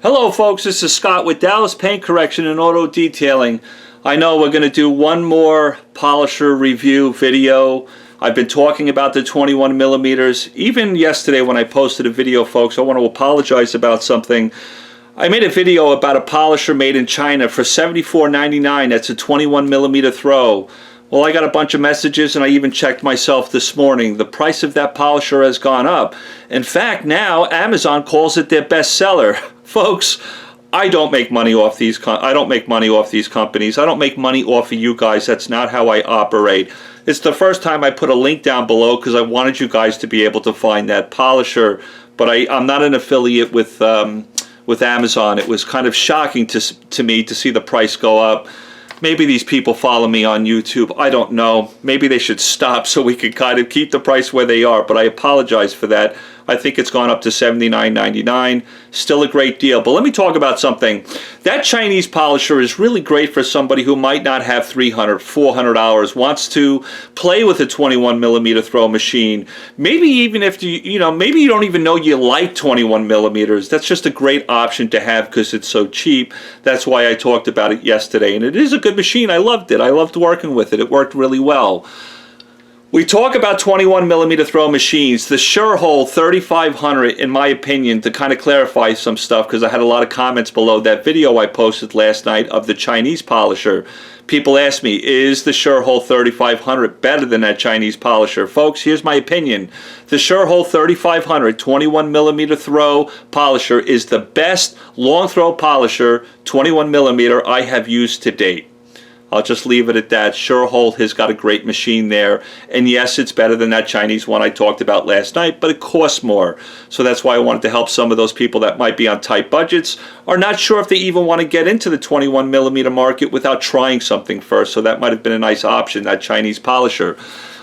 Hello folks, this is Scott with Dallas Paint Correction and Auto Detailing. I know we're going to do one more polisher review video. I've been talking about the 21 millimeters. Even yesterday when I posted a video, folks, I want to apologize about something. I made a video about a polisher made in China for $74.99. That's a 21 millimeter throw. Well, I got a bunch of messages and I even checked myself this morning. The price of that polisher has gone up. In fact, now Amazon calls it their best seller. Folks, I don't make money off these companies. I don't make money off of you guys. That's not how I operate. It's the first time I put a link down below because I wanted you guys to be able to find that polisher. But I'm not an affiliate with Amazon. It was kind of shocking to me to see the price go up. Maybe these people follow me on YouTube. I don't know. Maybe they should stop so we can kind of keep the price where they are. But I apologize for that. I think it's gone up to $79.99. Still a great deal. But let me talk about something. That Chinese polisher is really great for somebody who might not have $300, $400, wants to play with a 21 millimeter throw machine. Maybe even if maybe you don't even know you like 21 millimeters. That's just a great option to have because it's so cheap. That's why I talked about it yesterday. And it is a good machine. I loved it. I loved working with it. It worked really well. We talk about 21 millimeter throw machines. The Swirl 3500, in my opinion, to kind of clarify some stuff, because I had a lot of comments below that video I posted last night of the Chinese polisher. People ask me, is the Swirl 3500 better than that Chinese polisher? Folks, here's my opinion. The Swirl 3500 21 millimeter throw polisher is the best long throw polisher, 21 millimeter, I have used to date. I'll just leave it at that. Swirl has got a great machine there. And yes, it's better than that Chinese one I talked about last night, but it costs more. So that's why I wanted to help some of those people that might be on tight budgets, are not sure if they even want to get into the 21 millimeter market without trying something first. So that might have been a nice option, that Chinese polisher.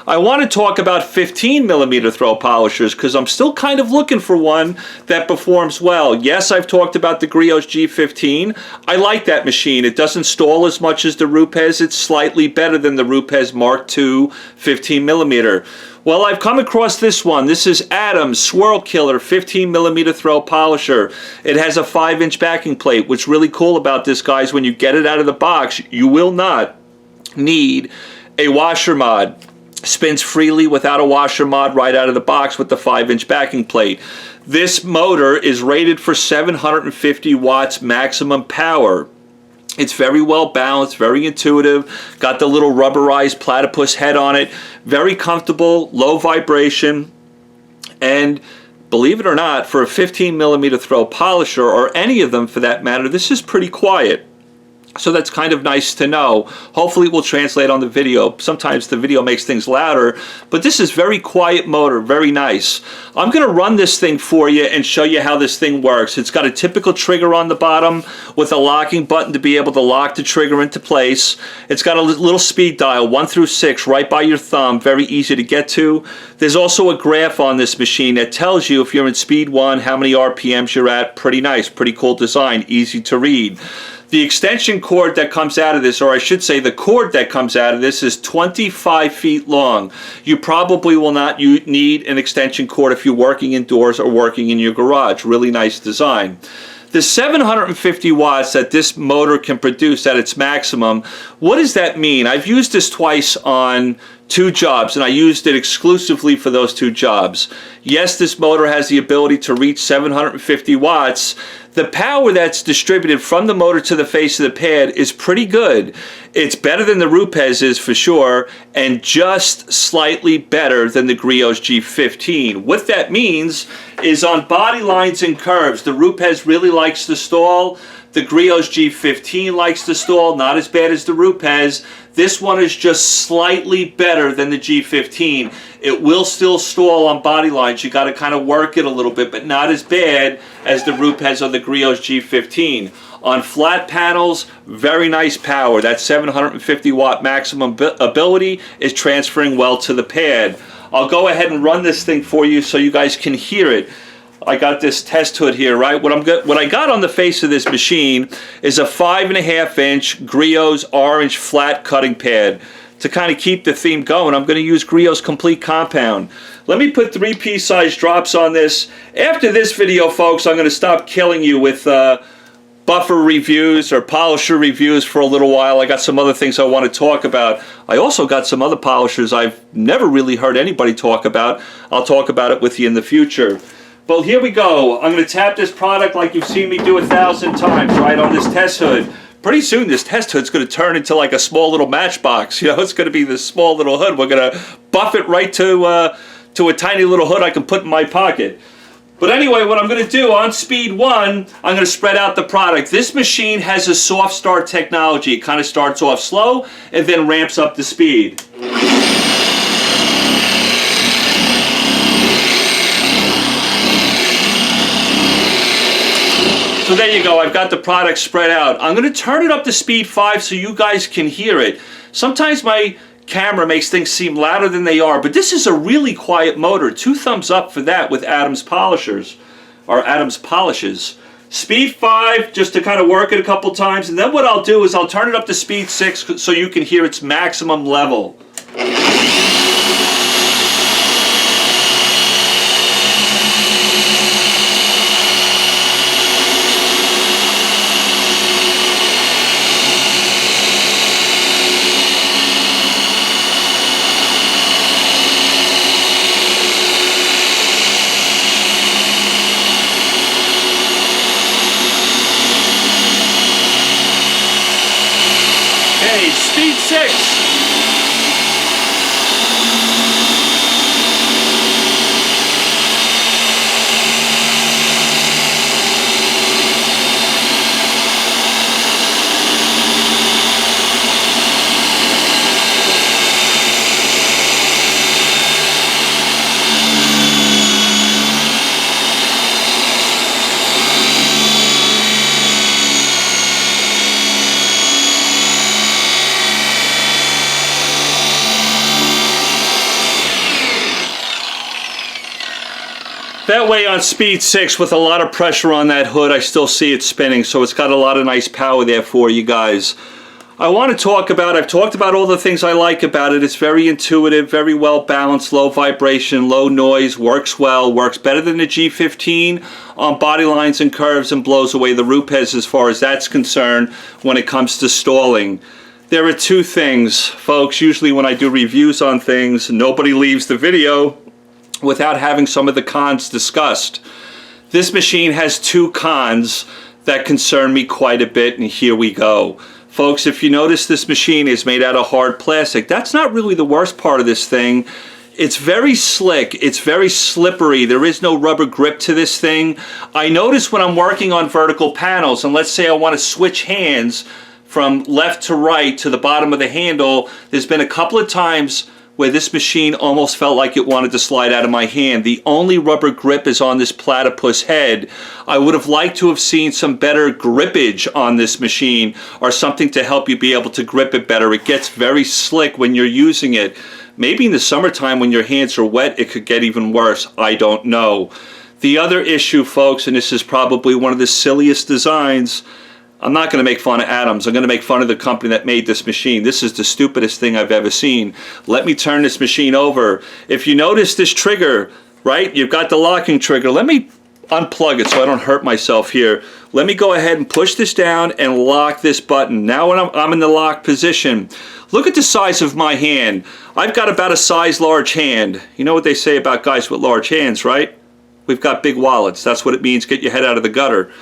I want to talk about 15 millimeter throw polishers because I'm still kind of looking for one that performs well. Yes, I've talked about the Griot's G15. I like that machine. It doesn't stall as much as the Rupes. It's slightly better than the Rupes Mark II 15 millimeter. Well, I've come across this one. This is Adam's Swirl Killer 15 millimeter throw polisher. It has a 5-inch backing plate. What's really cool about this, guys, when you get it out of the box, you will not need a washer mod. Spins freely without a washer mod right out of the box with the 5-inch backing plate. This motor is rated for 750 watts maximum power. It's very well balanced, very intuitive, got the little rubberized platypus head on it, very comfortable, low vibration, and believe it or not, for a 15 millimeter throw polisher, or any of them for that matter, this is pretty quiet. So that's kind of nice to know. Hopefully it will translate on the video. Sometimes the video makes things louder, but this is very quiet motor, very nice. I'm going to run this thing for you and show you how this thing works. It's got a typical trigger on the bottom with a locking button to be able to lock the trigger into place. It's got a little speed dial, 1 through 6, right by your thumb, very easy to get to. There's also a graph on this machine that tells you if you're in speed 1, how many RPMs you're at. Pretty nice, pretty cool design, easy to read. The extension cord that comes out of this, or I should say the cord that comes out of this, is 25 feet long. You probably will not need an extension cord if you're working indoors or working in your garage. Really nice design. The 750 watts that this motor can produce at its maximum, what does that mean? I've used this twice on 2 jobs, and I used it exclusively for those 2 jobs. Yes, this motor has the ability to reach 750 watts. The power that's distributed from the motor to the face of the pad is pretty good. It's better than the Rupes is for sure, and just slightly better than the Griot's G15. What that means is on body lines and curves, the Rupes really likes to stall. The Griot's G15 likes to stall, not as bad as the Rupes. This one is just slightly better than the G15. It will still stall on body lines. You got to kind of work it a little bit, but not as bad as the Rupes or the Griot's G15. On flat panels, very nice power. That 750 watt maximum ability is transferring well to the pad. I'll go ahead and run this thing for you so you guys can hear it. I got this test hood here, right? What I got on the face of this machine is a 5.5-inch Griot's orange flat cutting pad. to kind of keep the theme going, I'm going to use Griot's Complete Compound. Let me put 3-piece size drops on this. After this video, folks, I'm going to stop killing you with buffer reviews or polisher reviews for a little while. I got some other things I want to talk about. I also got some other polishers I've never really heard anybody talk about. I'll talk about it with you in the future. Well, here we go. I'm going to tap this product like you've seen me do 1,000 times, right, on this test hood. Pretty soon this test hood's going to turn into like a small little matchbox. You know, it's going to be this small little hood. We're going to buff it right to a tiny little hood I can put in my pocket. But anyway, what I'm going to do on speed 1, I'm going to spread out the product. This machine has a soft start technology. It kind of starts off slow and then ramps up the speed. So there you go, I've got the product spread out. I'm going to turn it up to speed 5 so you guys can hear it. Sometimes my camera makes things seem louder than they are, but this is a really quiet motor. 2 thumbs up for that with Adams polishers, or Adams polishes. Speed 5, just to kind of work it a couple times, and then what I'll do is I'll turn it up to speed 6 so you can hear its maximum level. Okay, speed 6. That way on speed 6 with a lot of pressure on that hood, I still see it spinning, so it's got a lot of nice power there for you guys. I want to talk about, I've talked about all the things I like about it. It's very intuitive, very well balanced, low vibration, low noise, works well, works better than the G15 on body lines and curves, and blows away the Rupes as far as that's concerned when it comes to stalling. There are 2 things, folks. Usually when I do reviews on things, nobody leaves the video without having some of the cons discussed. This machine has 2 cons that concern me quite a bit, and here we go. Folks, if you notice, this machine is made out of hard plastic. That's not really the worst part of this thing. It's very slick, it's very slippery, there is no rubber grip to this thing. I notice when I'm working on vertical panels, and let's say I want to switch hands from left to right to the bottom of the handle, there's been a couple of times where this machine almost felt like it wanted to slide out of my hand. The only rubber grip is on this platypus head. I would have liked to have seen some better grippage on this machine, or something to help you be able to grip it better. It gets very slick when you're using it. Maybe in the summertime when your hands are wet, it could get even worse. I don't know. The other issue, folks, and this is probably one of the silliest designs, I'm not going to make fun of Adams. I'm going to make fun of the company that made this machine. This is the stupidest thing I've ever seen. Let me turn this machine over. If you notice this trigger, right, you've got the locking trigger. Let me unplug it so I don't hurt myself here. Let me go ahead and push this down and lock this button. Now when I'm in the lock position, look at the size of my hand. I've got about a size large hand. You know what they say about guys with large hands, right? We've got big wallets. That's what it means, get your head out of the gutter.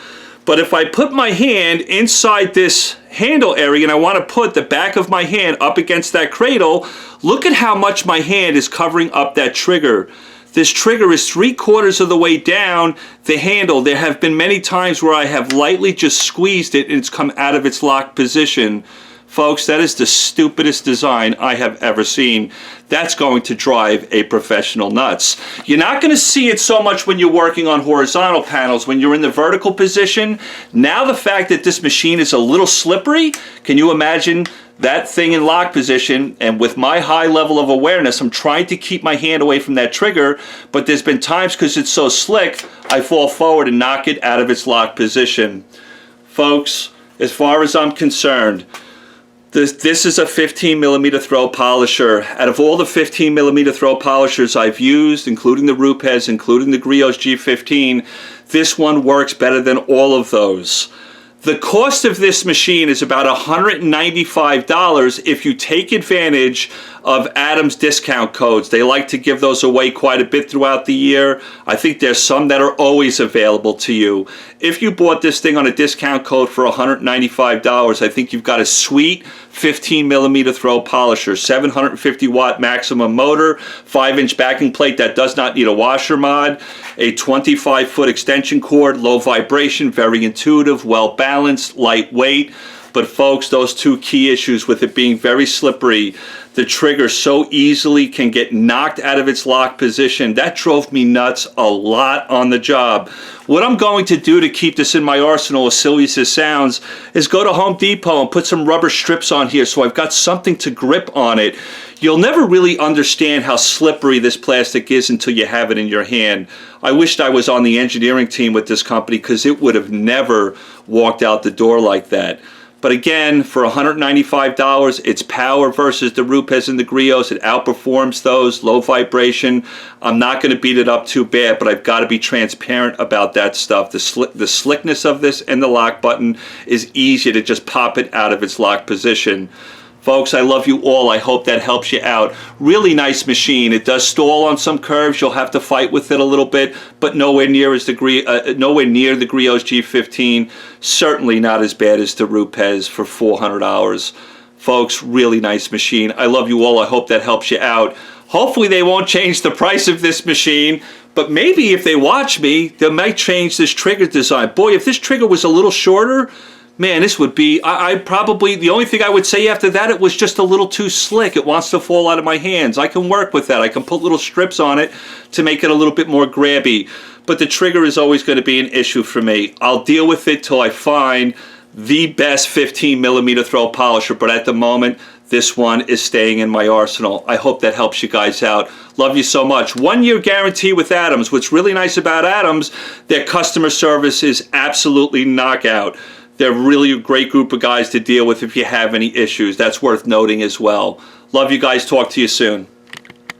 But if I put my hand inside this handle area and I want to put the back of my hand up against that cradle, look at how much my hand is covering up that trigger. This trigger is 3/4 of the way down the handle. There have been many times where I have lightly just squeezed it and it's come out of its locked position. Folks, that is the stupidest design I have ever seen. That's going to drive a professional nuts. You're not going to see it so much when you're working on horizontal panels. When you're in the vertical position, now the fact that this machine is a little slippery, can you imagine that thing in lock position? And with my high level of awareness, I'm trying to keep my hand away from that trigger, but there's been times because it's so slick, I fall forward and knock it out of its lock position. Folks, as far as I'm concerned, This is a 15 millimeter throw polisher. Out of all the 15 millimeter throw polishers I've used, including the Rupes, including the Griot's G15, this one works better than all of those. The cost of this machine is about $195 if you take advantage of Adam's discount codes. They like to give those away quite a bit throughout the year. I think there's some that are always available to you. If you bought this thing on a discount code for $195, I think you've got a sweet 15 millimeter throw polisher, 750 watt maximum motor, 5-inch backing plate that does not need a washer mod, a 25-foot extension cord, low vibration, very intuitive, well balanced, lightweight. But folks, those two key issues with it being very slippery, the trigger so easily can get knocked out of its lock position, that drove me nuts a lot on the job. What I'm going to do to keep this in my arsenal, as silly as this sounds, is go to Home Depot and put some rubber strips on here so I've got something to grip on it. You'll never really understand how slippery this plastic is until you have it in your hand. I wished I was on the engineering team with this company because it would have never walked out the door like that. But again, for $195, it's power versus the Rupes and the Griots. It outperforms those, low vibration. I'm not going to beat it up too bad, but I've got to be transparent about that stuff. The slickness of this and the lock button is easy to just pop it out of its lock position. Folks, I love you all. I hope that helps you out. Really nice machine. It does stall on some curves. You'll have to fight with it a little bit, but nowhere near the Griot's G15. Certainly not as bad as the Rupes for $400. Folks, really nice machine. I love you all. I hope that helps you out. Hopefully they won't change the price of this machine, but maybe if they watch me, they might change this trigger design. Boy, if this trigger was a little shorter, man, this would be, I probably, the only thing I would say after that, it was just a little too slick. It wants to fall out of my hands. I can work with that. I can put little strips on it to make it a little bit more grabby. But the trigger is always going to be an issue for me. I'll deal with it till I find the best 15 millimeter throw polisher. But at the moment, this one is staying in my arsenal. I hope that helps you guys out. Love you so much. 1-year guarantee with Adams. What's really nice about Adams, their customer service is absolutely knockout. They're really a great group of guys to deal with if you have any issues. That's worth noting as well. Love you guys. Talk to you soon.